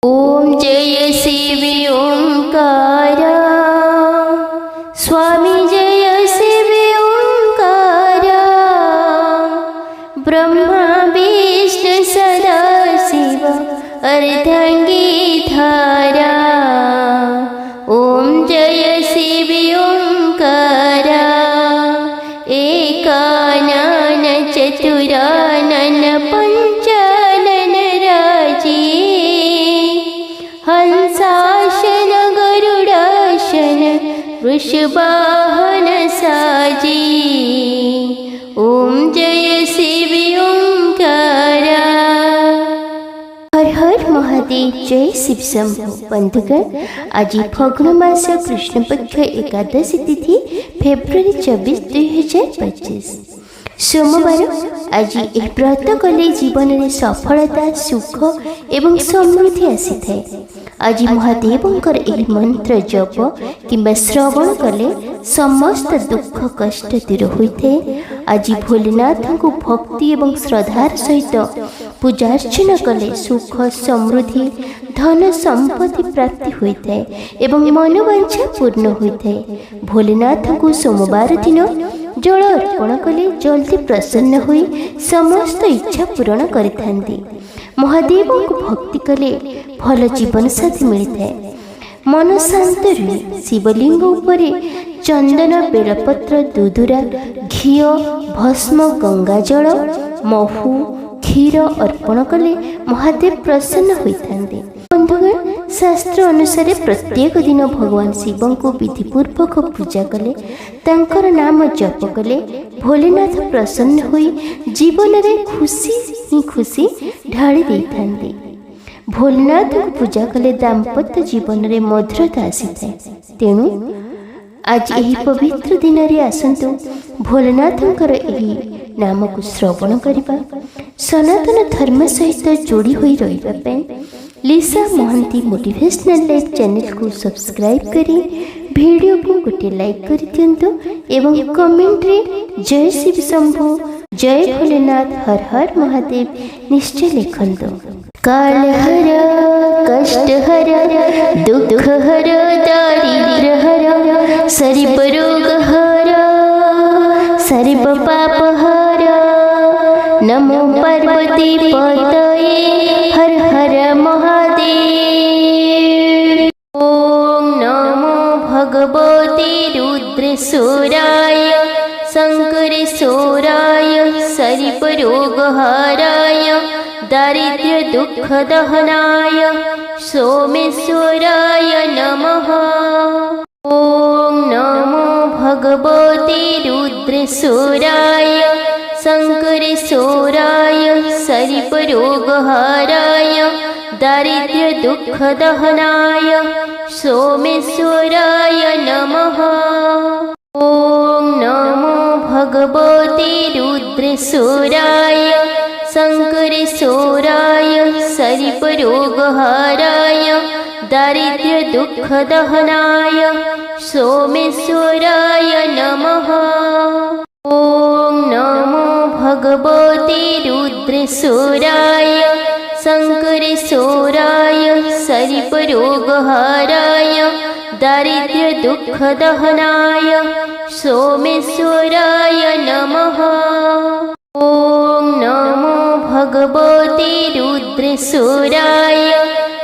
ओम जय शिव ओंकारा स्वामी जय शिव ओंकारा ब्रह्मा विष्णु सदा शिव अर्धांगी धारा। ओम जय शिव ओंकारा एकानन चतुरानन पंचानन राजी हंसाशन गरुडाशन वृषभावन साजी। ओम जय शिव ओंकारा। हर हर महादेव जय शिव शंभु। बंधुगण आज फगुण मास कृष्ण पक्ष एकादशी तिथि फेब्रुआरी 24, 2025 सोमवार। आज यह व्रत कले जीवन में सफलता सुख एवं समृद्धि आसी थाए। आज महादेवंकर यह मंत्र जप किंबा श्रवण कले समस्त दुख कष्ट दूर होता है। आज भोलेनाथ को भक्ति एवं श्रद्धार सहित पूजार्चना कले सुख समृद्धि धन संपत्ति प्राप्ति होता है एवं मनोवांछा पूर्ण होता है। भोलेनाथ को सोमवार दिन जल अर्पण कले जल्दी प्रसन्न हुई समस्त इच्छा पूरण करिथांती। महादेव को भक्ति कले भल जीवन साथी मिलता है। मन शांत रुहे। शिवलिंग उपरे चंदन बेलपत्र दुदुरा घी भस्म गंगाजल महू क्षीर अर्पण कले महादेव प्रसन्न होइथांती। बंधुगण शास्त्र अनुसार प्रत्येक दिन भगवान शिव को विधिपूर्वक पूजा कले तांकर नाम जप कले भोलेनाथ प्रसन्न होई जीवन में खुशी ही खुशी ढाली देइथांती। भोलेनाथ को पूजा कले दाम्पत्य जीवन में मधुरता आसीଥାଏ। तेणु आज यही पवित्र दिन रे आसंतु भोलेनाथंकर यही नाम को श्रवण करिबा। सनातन धर्म सहित जोड़ी होई रहिबा पे लिसा महंती मोटिवेशनल लाइफ चैनल को सब्सक्राइब करी वीडियो को गोटे लाइक कर दियंतु एवं कमेंट रे जय शिव शंभु जय भोलेनाथ हर हर महादेव निश्चय लिखंतु। काल हर कष्ट हर दुख हर दारिद्र हर सर्व रोग हर सर्व पाप हर नमो पार्वती पतये हर हर महादेव। ओम नमो भगवते रुद्रसूराय शंकरेश्वराय सर्व रोग हराय दारिद्र्य दुख दहनाय सोमेश्वराय नमः। ओम नमो भगवते रुद्रसूराय शंकरेश्वराय सर्व रोग हराय दारिद्र्य दुख दहनाय सोमेश्वराय नमः। ओम नमो भगवते रुद्रसूराय शंकरेश्वराय सर्व रोग हराय दारिद्र्य दुख दहनाय सोमेश्वराय नमः। ओम नमो भगवते रुद्रसूराय शंकरेश्वराय सर्व रोग हराय दारिद्र्य दुख दहनाय सोमेश्वराय नमः। ओम नमो भगवते रुद्रसूराय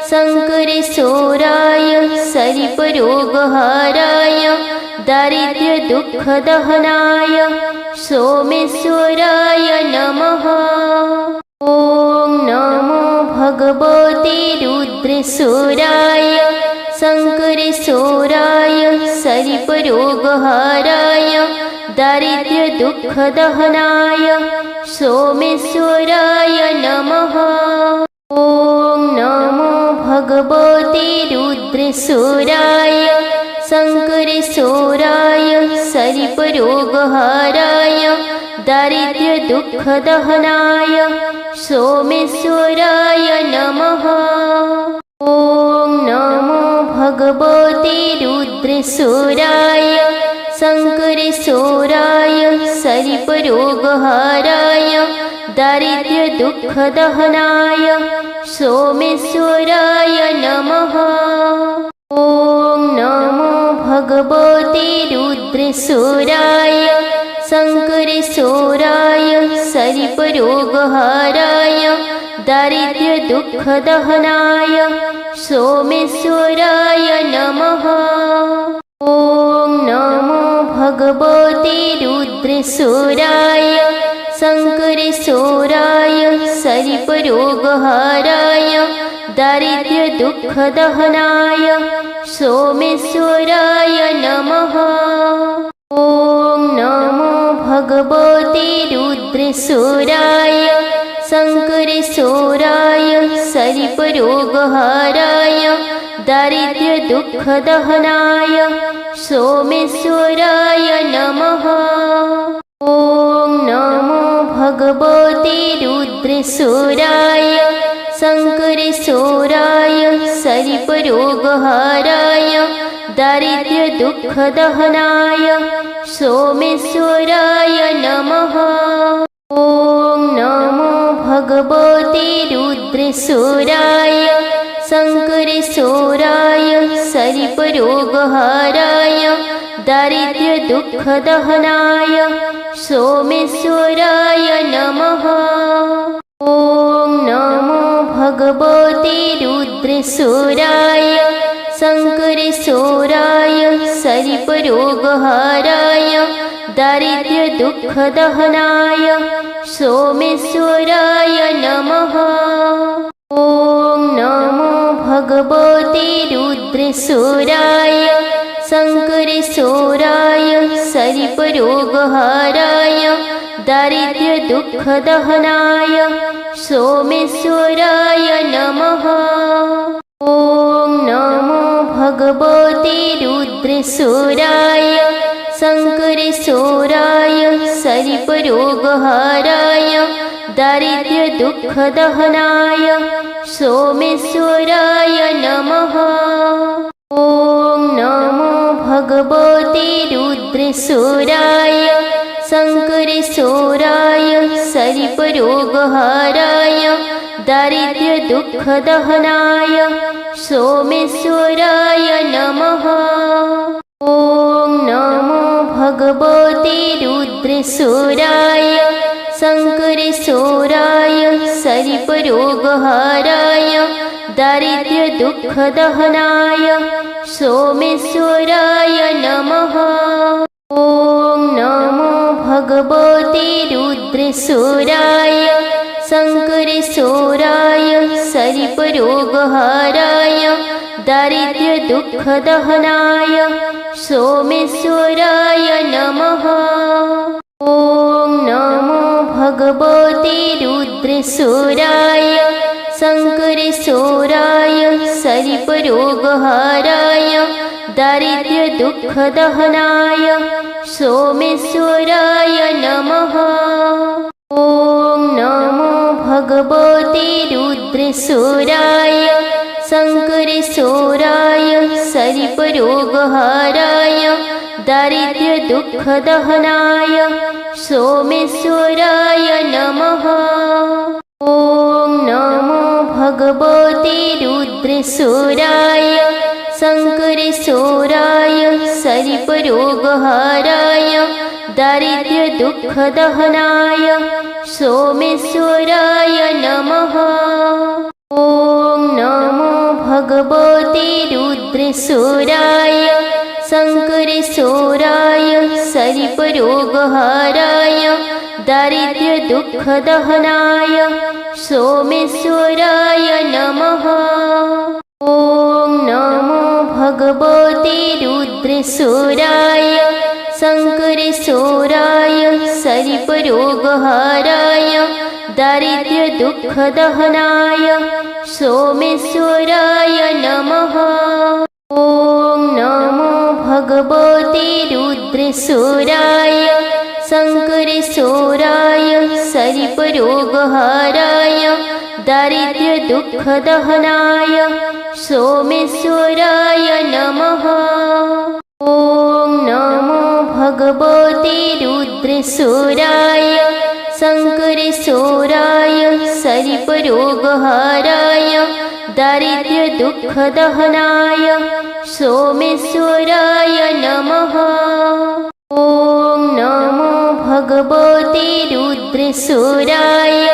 शंकरेश्वराय सर्व रोग हराय दारिद्र्य दुख दहनाय सोमेश्वराय नमः। ओम नमो भगवते रुद्रसूराय शंकरेश्वराय सर्व रोग हराय दारिद्र्य दुख दहनाय सोमेश्वराय नमः। ओम नमो भगवते रुद्रसूराय शंकरेश्वराय सर्व रोग हराय दारिद्र्य दुख दहनाय सोमेश्वराय नमः। ओम नमो भगवते रुद्रसूराय शंकरेश्वराय सर्व रोग हराय दारिद्र्य दुख दहनाय सोमेश्वराय नमः। ॐ नमो भगवते रुद्रेश्वराय शङ्करेश्वराय शरीफरोगहराय दारिद्र्यदुःखदहनाय सोमेश्वराय नमः। ॐ नमो भगवते रुद्रेश्वराय शङ्करेश्वराय शरीफरोगहराय दारिद्र्यदुःखदहनाय सोमेश्वराय नमः। ॐ नमो भगवते रुद्रेश्वराय शङ्करेश्वराय शरीफरोगहराय दारिद्र्यदुःखदहनाय सोमेश्वराय नमः। ॐ नमो भगवते रुद्रेश्वराय शङ्करेश्वराय शरीफरोगहराय दारिद्र्यदुःखदहनाय सोमेश्वराय नमः। ॐ नमो भगवते रुद्रेश्वराय शङ्करेश्वराय शरीफरोगहराय दारिद्र्यदुःखदहनाय सोमेश्वराय नमः। ॐ नमो भगवते रुद्रेश्वराय शङ्करेश्वराय शरीफरोगहराय दारिद्र्यदुःखदहनाय सोमेश्वराय नमः। ॐ नमो भगवते रुद्रेश्वराय शङ्करेश्वराय शरीफरोगहराय दारिद्र्यदुःखदहनाय सोमेश्वराय नमः। ॐ नमो भगवते रुद्रेश्वराय शङ्करेश्वराय शरीफरोगहराय दारिद्र्यदुःखदहनाय सोमेश्वराय नमः। ॐ नमो भगवते रुद्रेश्वराय शङ्करेश्वराय शरीफरोगहराय दारिद्र्यदुःखदहनाय सोमेश्वराय नमः। ॐ नमो भगवते रुद्रेश्वराय शङ्करेश्वराय शरीफरोगहराय दारिद्र्यदुःखदहनाय सोमेश्वराय नमः। ॐ नमो भगवते रुद्रेश्वराय शङ्करेश्वराय शरीफरोगहराय दारिद्र्यदुःखदहनाय सोमेश्वराय नमः। ॐ नमो भगवते रुद्रेश्वराय शङ्करेश्वराय शरीफरोगहराय दारिद्र्यदुःखदहनाय सोमेश्वराय नमः। ॐ नमो भगवते रुद्रेश्वराय शङ्करेश्वराय शरीफरोगहराय दारिद्र्यदुःखदहनाय सोमेश्वराय नमः। ॐ नमो भगवते रुद्रेश्वराय शङ्करेश्वराय शरीफरोगहराय दारिद्र्यदुःखदहनाय सोमेश्वराय नमः। ॐ नमो भगवते रुद्रेश्वराय शङ्करेश्वराय शरीफरोगहराय दारिद्र्यदुःखदहनाय सोमेश्वराय नमः। ॐ नमो भगवते रुद्रेश्वराय शङ्करेश्वराय शरीफरोगहराय दारिद्र्यदुःखदहनाय सोमेश्वराय नमः। ॐ नमो भगवते रुद्रेश्वराय शङ्करेश्वराय शरीफरोगहराय दारिद्र्यदुःखदहनाय सोमेश्वराय नमः। ॐ नमो भगवते रुद्रेश्वराय शङ्करेश्वराय शरीफरोगहराय दुःखदहनाय सोमेश्वराय नमः। ॐ नमो भगवते रुद्रेश्वराय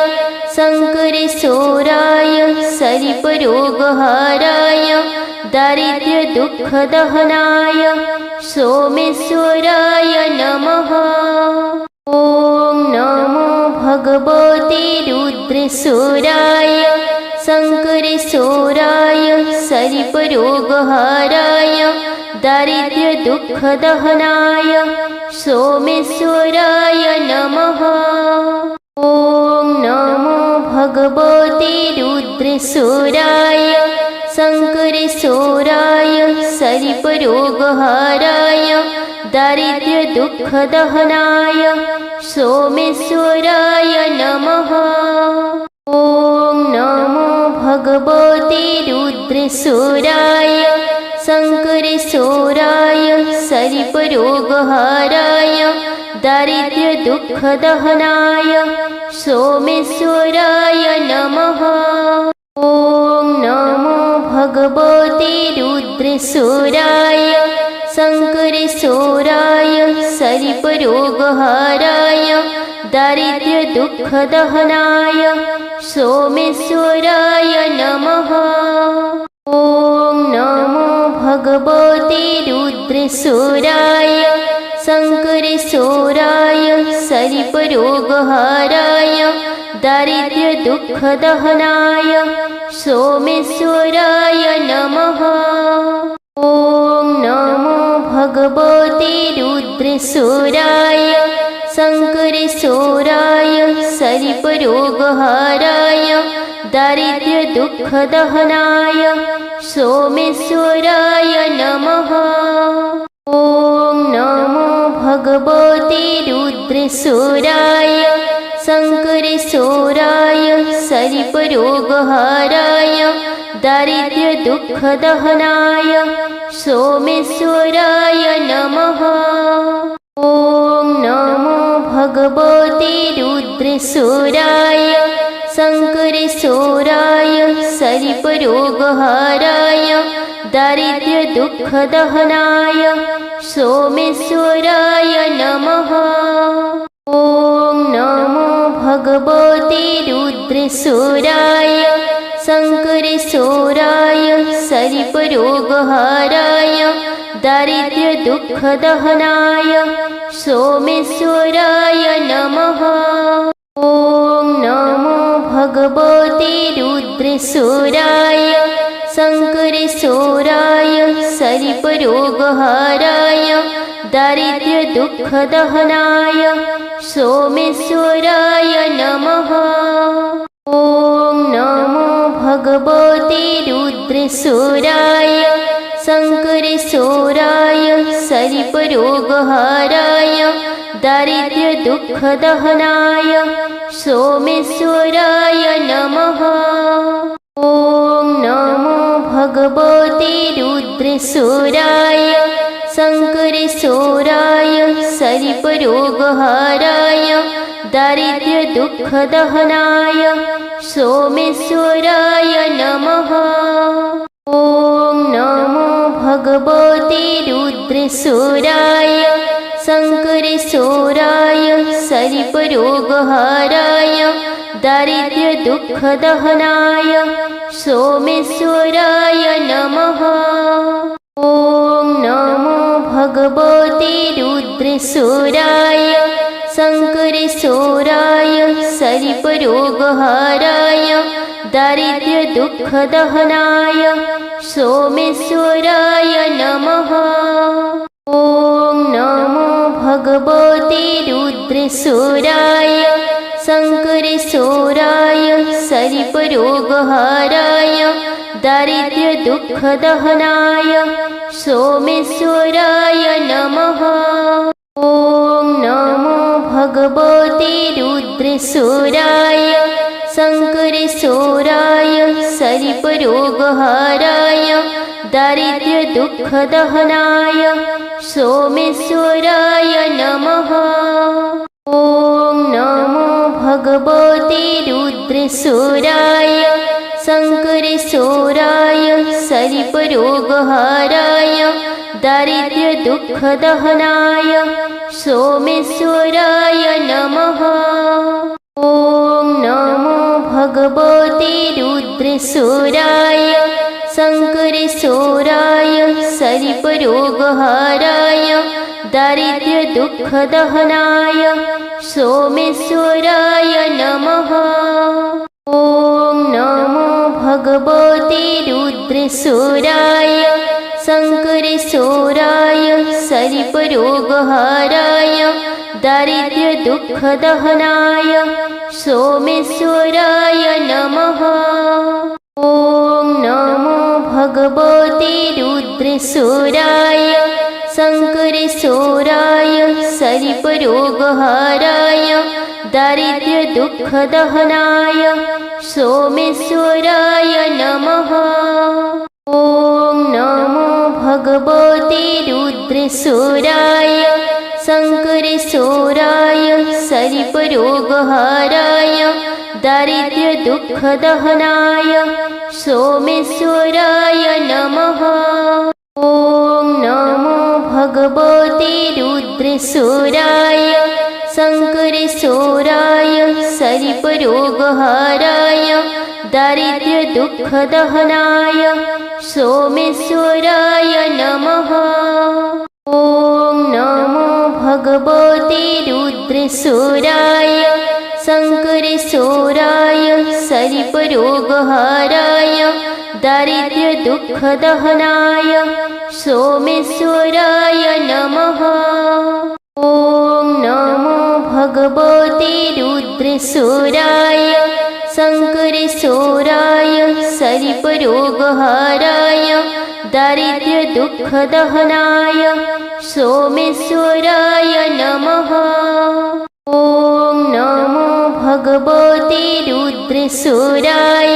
शङ्करेश्वराय शरीफरोगहराय दारिद्र्यदुःखदहनाय सोमेश्वराय नमः। ॐ नमो भगवते रुद्रेश्वराय शङ्करेश्वराय शरीफरोगहराय दारिद्र्यदुःखदहनाय सोमेश्वराय नमः। ॐ नमो भगवते रुद्रेश्वराय शङ्करेश्वराय शरीफरोगहराय दारिद्र्यदुःखदहनाय सोमेश्वराय नमः। ॐ नमो भगवते रुद्रेश्वराय शङ्करेश्वराय शरीफरोगहराय दारिद्र्यदुःखदहनाय सोमेश्वराय नमः। ॐ नमो भगवते रुद्रेश्वराय शङ्करेश्वराय शरीफरोगहराय दारिद्र्यदुःखदहनाय सोमेश्वराय नमः। ॐ नमो भगवते रुद्रेश्वराय शङ्करेश्वराय शरीफरोगहराय दारिद्र्यदुःखदहनाय सोमेश्वराय नमः। ॐ नमो भगवते रुद्रेश्वराय शङ्करेश्वराय शरीफरोगहराय दारिद्र्यदुःखदहनाय सोमेश्वराय नमः। ॐ नमो भगवते रुद्रेश्वराय शङ्करेश्वराय शरीफरोगहराय दारिद्र्यदुःखदहनाय सोमेश्वराय नमः। ॐ नमो भगवते रुद्रेश्वराय शङ्करेश्वराय शरीफरोगहराय दारिद्र्यदुःखदहनाय सोमेश्वराय नमः। ॐ नमो भगवते रुद्रेश्वराय शङ्करेश्वराय शरीफरोगहराय दारिद्र्यदुःखदहनाय सोमेश्वराय नमः। ॐ नमो भगवते रुद्रेश्वराय शङ्करेश्वराय शरीफरोगहराय दारिद्र्यदुःखदहनाय सोमेश्वराय नमः। ॐ नमो भगवते रुद्रेश्वराय शङ्करेश्वराय शरीफरोगहराय दारिद्र्यदुःखदहनाय सोमेश्वराय नमः। ॐ नमो भगवते रुद्रेश्वराय शङ्करेश्वराय शरीफरोगहराय दारिद्र्यदुःखदहनाय सोमेश्वराय नमः। ॐ नमो भगवते रुद्रेश्वराय शङ्करेश्वराय शरीफरोगहराय दारिद्र्यदुःखदहनाय सोमेश्वराय नमः। ॐ नमो भगवते रुद्रेश्वराय शङ्करेश्वराय शरीफरोगहराय दारिद्र्यदुःखदहनाय सोमेश्वराय नमः। ॐ नमो भगवते रुद्रेश्वराय शङ्करेश्वराय शरीफरोगहराय दारिद्र्यदुःखदहनाय सोमेश्वराय नमः। ॐ नमो भगवते रुद्रेश्वराय शङ्करेश्वराय शरीफरोगहराय दारिद्र्यदुःखदहनाय सोमेश्वराय नमः। ॐ नमो भगवते रुद्रेश्वराय शङ्करेश्वराय सरिपरोगहाराय दारिद्र्यदुःखदहनाय सोमेश्वराय नमः। ॐ नमो भगवते रुद्रेश्वराय शङ्करेश्वराय सरिपरोगहाराय दारिद्र्यदुःखदहनाय सोमेश्वराय नमः। ॐ नमो भगवते रुद्रेश्वराय शङ्करेश्वराय सरिपरोगहाराय दारिद्र्यदुःखदहनाय सोमेश्वराय नमः। ॐ नमो भगवते रुद्रेश्वराय शङ्करेश्वराय सरिपरोगहाराय दारिद्र्यदुःखदहनाय सोमेश्वराय नमः। ॐ नमो भगवते रुद्रेश्वराय शङ्करेश्वराय सरिपरोगहाराय दारिद्र्यदुःखदहनाय सोमेश्वराय नमः। ॐ नमो भगवते रुद्रेश्वराय शङ्करेश्वराय सरिपरोगहाराय दारिद्र्यदुःखदहनाय सोमेश्वराय नमः। ॐ नमो भगवते रुद्रेश्वराय शङ्करेश्वराय सरिपरोगहाराय दारिद्र्यदुःखदहनाय सोमेश्वराय नमः। ॐ नमो भगवते रुद्रेश्वराय शङ्करेश्वराय सरिपरोगहाराय दारिद्र्यदुःखदहनाय सोमेश्वराय नमः। ॐ नमो भगवते रुद्रेश्वराय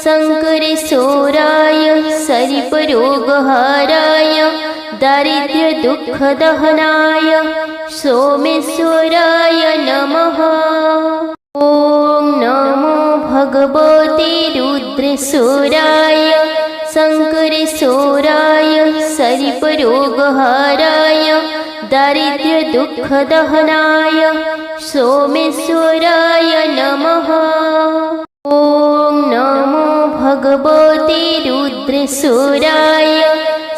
शङ्करेश्वराय सरिपरोगहाराय दारिद्र्यदुःखदहनाय सोमेश्वराय नमः। ॐ नमो भगवते रुद्रेश्वराय शङ्करेश्वराय सरिपरोगहाराय दारिद्र्यदुःखदहनाय सोमेश्वराय नमः। ॐ नमो भगवते रुद्रेश्वराय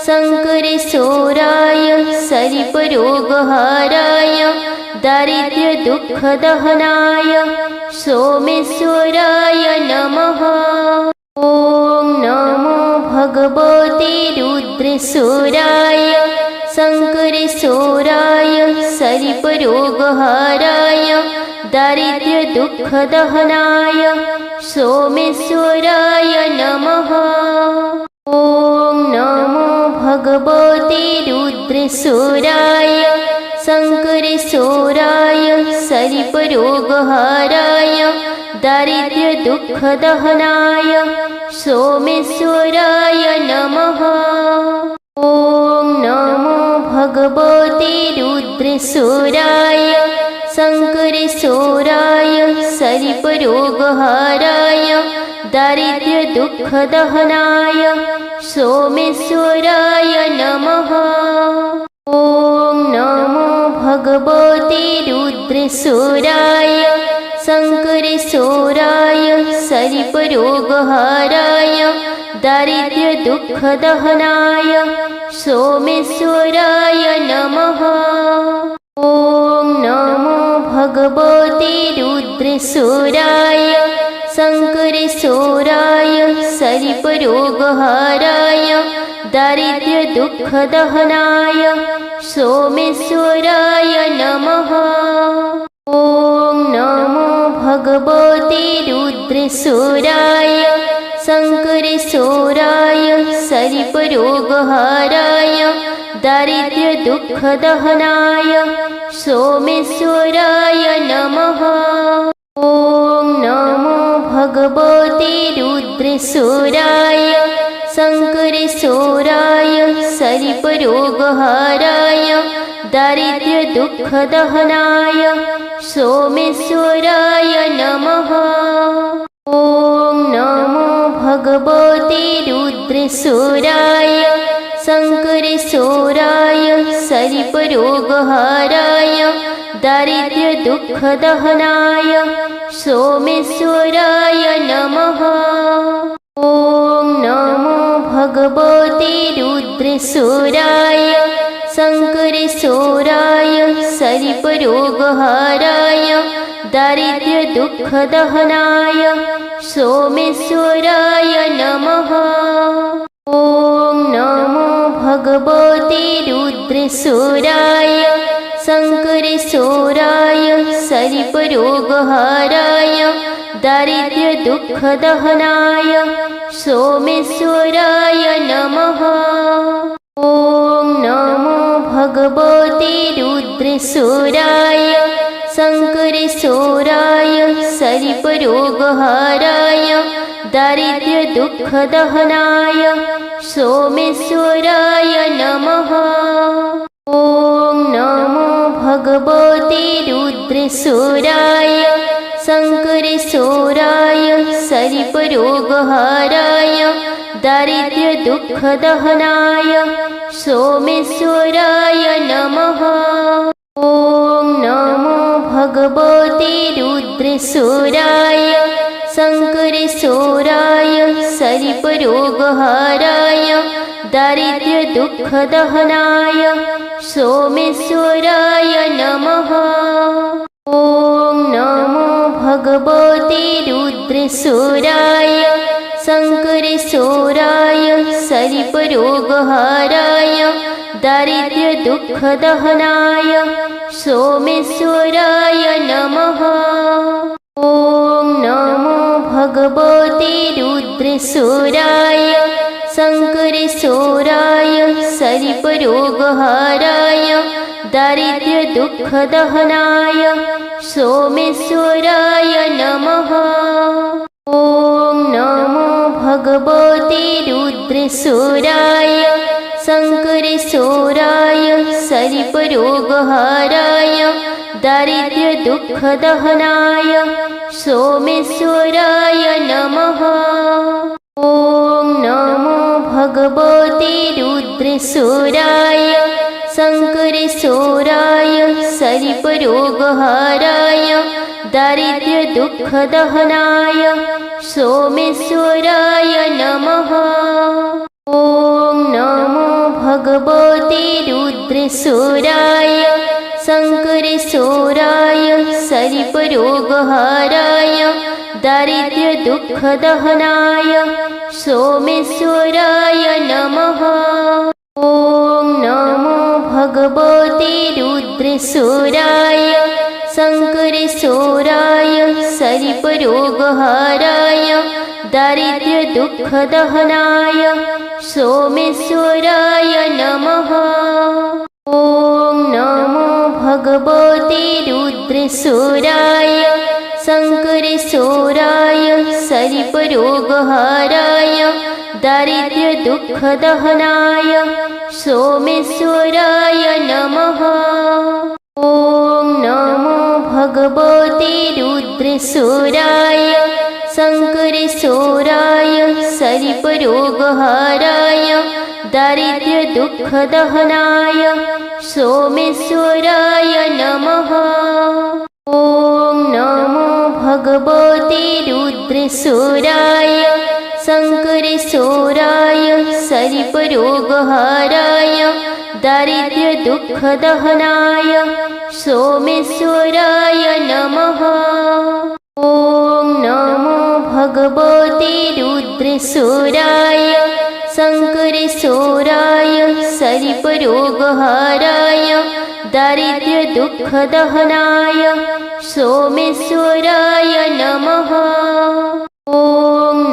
शङ्करेश्वराय सरिपरोगहाराय दारिद्र्यदुःखदहनाय सोमेश्वराय नमः। ॐ नमो भगवते रुद्रेश्वराय शङ्करेश्वराय सरिपरोगहाराय दारिद्र्यदुःखदहनाय सोमेश्वराय नमः। ॐ नमो भगवते रुद्रेश्वराय शङ्करेश्वराय सरिपरोगहाराय दारिद्र्यदुःखदहनाय सोमेश्वराय नमः। ॐ नमो भगवते रुद्रेश्वराय शङ्करेश्वराय सरिपरोगहाराय दारिद्र्यदुःखदहनाय सोमेश्वराय नमः। ॐ नमो भगवते रुद्रेश्वराय शङ्करेश्वराय सरिपरोगहाराय दारिद्र्यदुःखदहनाय सोमेश्वराय नमः। ॐ नमो भगवते रुद्रेश्वराय शङ्करेश्वराय सरिपरोगहाराय दारिद्र्यदुःखदहनाय सोमेश्वराय नमः। ॐ नमो भगवते रुद्रेश्वराय शङ्करेश्वराय सरिपरोगहाराय दारिद्र्यदुःखदहनाय सोमेश्वराय नमः। ॐ नमो भगवते रुद्रेश्वराय शङ्करेश्वराय सरिपरोगहाराय दारिद्र्यदुःखदहनाय सोमेश्वराय नमः। ॐ नमो भगवते रुद्रशूराय शङ्करेश्वराय सरिपरोगहाराय दारिद्र्यदुःखदहनाय सोमेश्वराय नमः। ॐ नमो भगवते रुद्रशूराय शङ्करेश्वराय सरिपरोगहाराय दारिद्र्यदुःखदहनाय सोमेश्वराय नमः। ॐ नमो भगवते रुद्रशूराय शङ्करेश्वराय सरिपरोगहाराय दारिद्र्यदुःखदहनाय सोमेश्वराय नमः। ॐ नमो भगवते रुद्रशूराय शङ्करेश्वराय सरिपरोगहाराय दारिद्र्यदुःखदहनाय सोमेश्वराय नमः। ॐ नमो भगवते रुद्रशूराय शङ्करेश्वराय सरिपरोगहाराय दारिद्र्यदुःखदहनाय सोमेश्वराय नमः। ॐ नमो भगवते रुद्रशूराय शङ्करेश्वराय सरिपरोगहाराय दारिद्र्यदुःखदहनाय सोमेश्वराय नमः। ॐ नमो भगवते रुद्रशूराय शङ्करेश्वराय सरिपरोगहाराय दारिद्र्यदुःखदहनाय सोमेश्वराय नमः। ॐ नमो भगवते रुद्रशूराय शङ्करेश्वराय सरिपरोगहाराय दारिद्र्यदुःखदहनाय सोमेश्वराय नमः। ॐ नमो भगवते रुद्रशूराय शङ्करेश्वराय सरिपरोगहाराय दारिद्र्यदुःखदहनाय सोमेश्वराय नमः। ॐ नमो भगवते रुद्रशूराय शङ्करेश्वराय सरिपरोगहाराय दारिद्र्यदुःखदहनाय सोमेश्वराय नमः। ॐ नमो भगवते रुद्रशूराय शङ्करेश्वराय सरिपरोगहाराय दारिद्र्यदुःखदहनाय सोमेश्वराय नमः। ॐ नमो भगवते रुद्रशूराय शङ्करेश्वराय सरिपरोगहाराय दारिद्र्यदुःखदहनाय सोमेश्वराय नमः। ॐ नमो भगवते रुद्रशूराय शङ्करेश्वराय सरिपरोगहाराय दारिद्र्यदुःखदहनाय सोमेश्वराय नमः। ॐ नमो भगवते रुद्रशूराय शङ्करेश्वराय सरिपरोगहाराय दारिद्र्यदुःखदहनाय सोमेश्वराय नमः। ॐ नमो भगवते रुद्रशूराय शङ्करेश्वराय सरिपरोगहाराय दारिद्र्यदुःखदहनाय सोमेश्वराय नमः। ॐ नमो भगवते रुद्रशूराय शङ्करेश्वराय सरिपरोगहाराय दारिद्र्यदुःखदहनाय सोमेश्वराय नमः। ॐ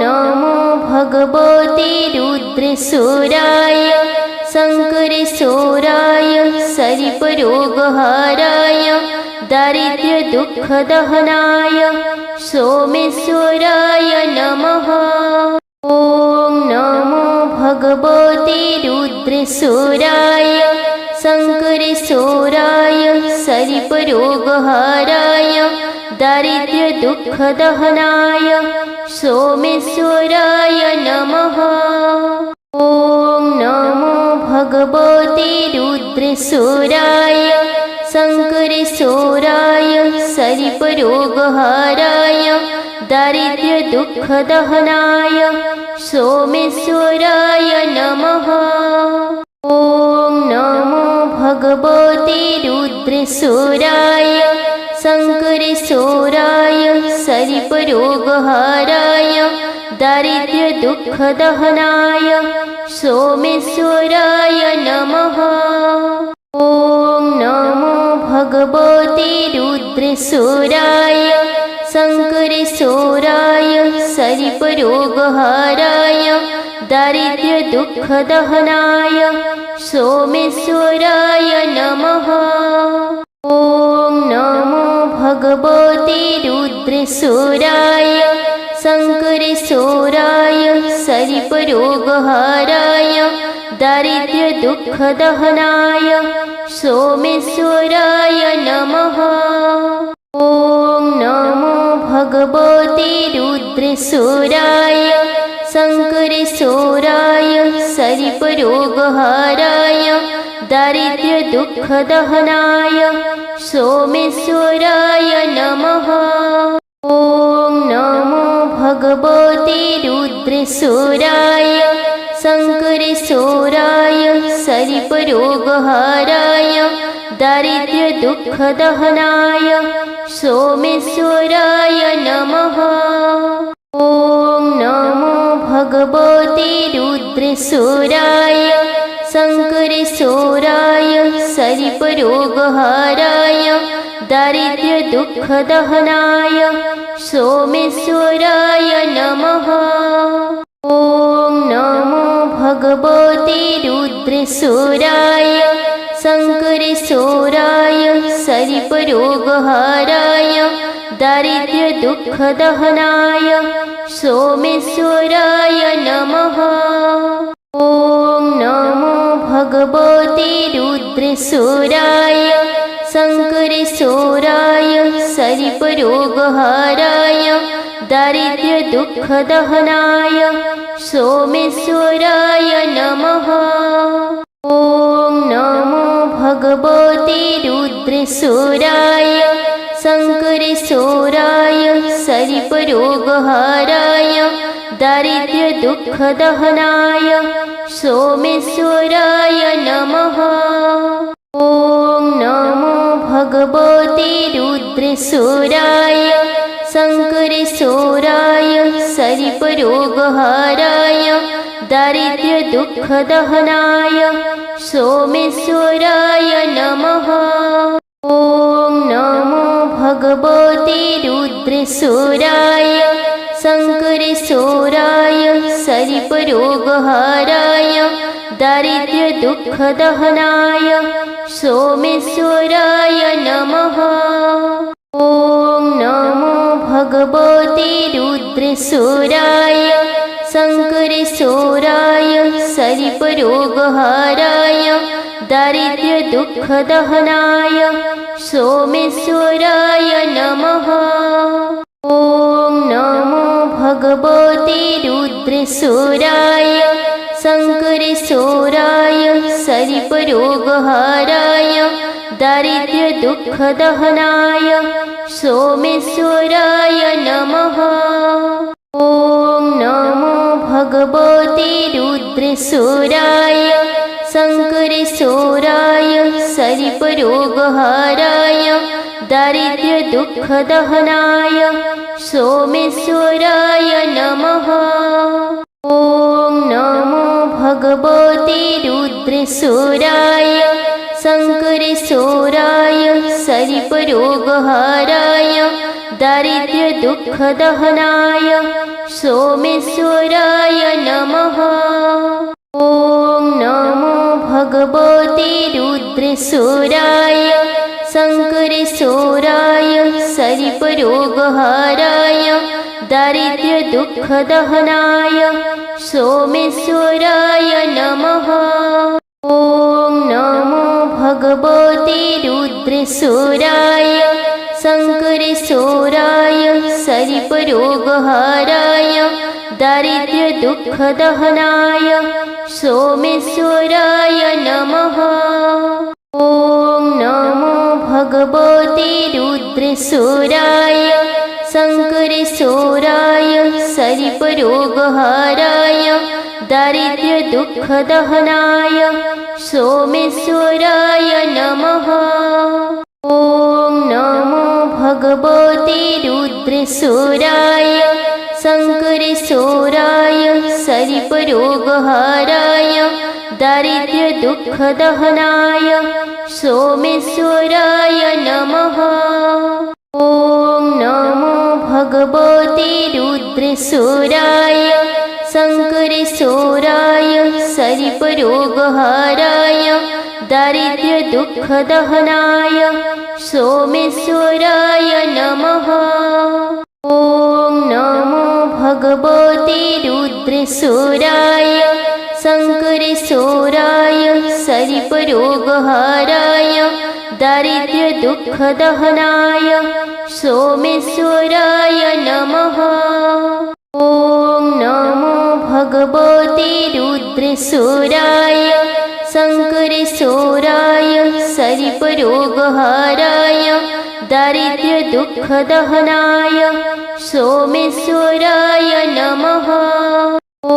नमो भगवते रुद्रशूराय शङ्करेश्वराय सरिपरोगहाराय दारिद्र्यदुःखदहनाय सोमेश्वराय नमः। ॐ नमो भगवते रुद्रशूराय शङ्करेश्वराय सरिपरोगहाराय दारिद्र्यदुःखदहनाय सोमेश्वराय नमः। ॐ नमो भगवते रुद्रेश्वराय शङ्करेश्वराय शरीफरोगहराय दारिद्र्यदुःखदहनाय सोमेश्वराय नमः। ॐ नमो भगवते रुद्रेश्वराय शङ्करेश्वराय शरीफरोगहराय दारिद्र्यदुःखदहनाय सोमेश्वराय नमः। ॐ नमो भगवते रुद्रेश्वराय शङ्करेश्वराय शरीफरोगहराय दारिद्र्यदुःखदहनाय सोमेश्वराय नमः। ॐ नमो भगवते रुद्रेश्वराय शङ्करेश्वराय शरीफरोगहराय दारिद्र्यदुःखदहनाय सोमेश्वराय नमः। ॐ नमो भगवते रुद्रेश्वराय शङ्करेश्वराय शरीफरोगहराय दारिद्र्यदुःखदहनाय सोमेश्वराय नमः। ॐ नमो भगवते रुद्रेश्वराय शङ्करेश्वराय शरीफरोगहराय दारिद्र्यदुःखदहनाय सोमेश्वराय नमः। ॐ नमो भगवते रुद्रेश्वराय शङ्करेश्वराय शरीफरोगहराय दारिद्र्यदुःखदहनाय सोमेश्वराय नमः। ॐ नमो भगवते रुद्रेश्वराय शङ्करेश्वराय शरीफरोगहराय दारिद्र्यदुःखदहनाय सोमेश्वराय नमः। ॐ नमो भगवते रुद्रेश्वराय शङ्करेश्वराय शरीफरोगहराय दारिद्र्यदुःखदहनाय सोमेश्वराय नमः। ॐ नमो भगवते रुद्रेश्वराय शङ्करेश्वराय शरीफरोगहराय दारिद्र्यदुःखदहनाय सोमेश्वराय नमः। ॐ नमो भगवते रुद्रेश्वराय शङ्करेश्वराय शरीफरोगहराय दारिद्र्यदुःखदहनाय सोमेश्वराय नमः। ॐ नमो भगवते रुद्रेश्वराय शङ्करेश्वराय शरीफरोगहराय दारिद्र्यदुःखदहनाय सोमेश्वराय नमः। ॐ नमो भगवते रुद्रेश्वराय शङ्करेश्वराय शरीफरोगहराय दारिद्र्यदुःखदहनाय सोमेश्वराय नमः। ॐ नमो भगवते रुद्रेश्वराय शङ्करेश्वराय शरीफरोगहराय दारिद्र्यदुःखदहनाय सोमेश्वराय नमः। ॐ नमो भगवते रुद्रेश्वराय शङ्करेश्वराय शरीफरोगहराय दारिद्र्यदुःखदहनाय सोमेश्वराय नमः। ॐ नमो भगवते रुद्रेश्वराय शङ्करेश्वराय शरीफरोगहराय दारिद्र्यदुःखदहनाय सोमेश्वराय नमः। ॐ नमो भगवते रुद्रेश्वराय शङ्करेश्वराय शरीफरोगहराय दारिद्र्यदुःखदहनाय सोमेश्वराय नमः। ॐ नमो भगवते रुद्रेश्वराय शङ्करेश्वराय शरीफरोगहराय दारिद्र्यदुःखदहनाय सोमेश्वराय नमः। ॐ नमो भगवते रुद्रेश्वराय शङ्करेश्वराय शरीफरोगहराय दारिद्र्यदुःखदहनाय सोमेश्वराय नमः। ॐ नमो भगवते रुद्रेश्वराय शङ्करेश्वराय शरीफरोगहराय दारिद्र्यदुःखदहनाय सोमेश्वराय नमः। ॐ नमो भगवते रुद्रेश्वराय शङ्करेश्वराय शरीफरोगहराय दारिद्र्यदुःखदहनाय सोमेश्वराय नमः। ॐ नमो भगवते रुद्रेश्वराय शङ्करेश्वराय शरीफरोगहराय दारिद्र्यदुःखदहनाय सोमेश्वराय नमः। ॐ नमो भगवते रुद्रेश्वराय शङ्करेश्वराय शरीफरोगहराय दारिद्र्यदुःखदहनाय सोमेश्वराय नमः। ॐ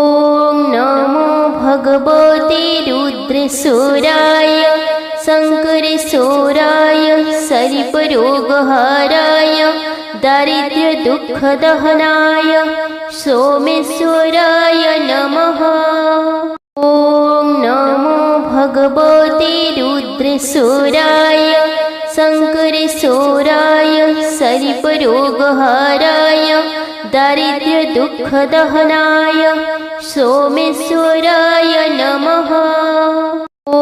नमो भगवते रुद्रेश्वराय शङ्करेश्वराय शरीफरोगहराय दारिद्र्यदुःखदहनाय सोमेश्वराय नमः। ॐ नमो भगवते रुद्रेश्वराय शङ्करेश्वराय शरीफरोगहराय दारिद्र्यदुःखदहनाय सोमेश्वराय नमः। ॐ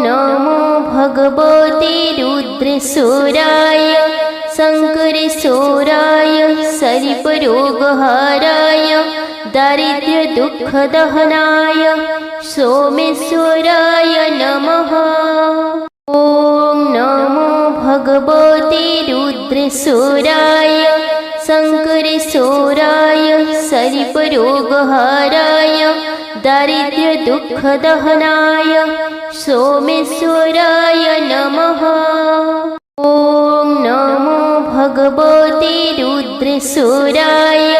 नमो भगवते रुद्रेश्वराय शङ्करेश्वराय शरीफरोगहराय दारिद्र्यदुःखदहनाय सोमेश्वराय नमः। ॐ नमो भगवते रुद्रेश्वराय शङ्करेश्वराय शरीफरोगहराय दारिद्र्यदुःखदहनाय सोमेश्वराय नमः। ॐ नमो भगवते रुद्रेश्वराय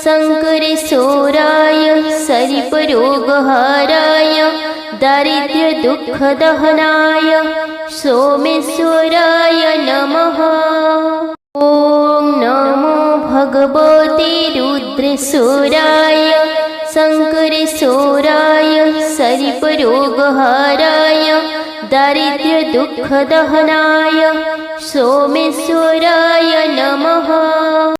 शङ्करेश्वराय शरीफरोगहराय दारिद्र्यदुःखदहनाय सोमेश्वराय नमः। ॐ नमो भगवते रुद्रेश्वराय शङ्करेश्वराय शरीफरोगहराय दारिद्र्यदुःखदहनाय सोमेश्वराय नमः।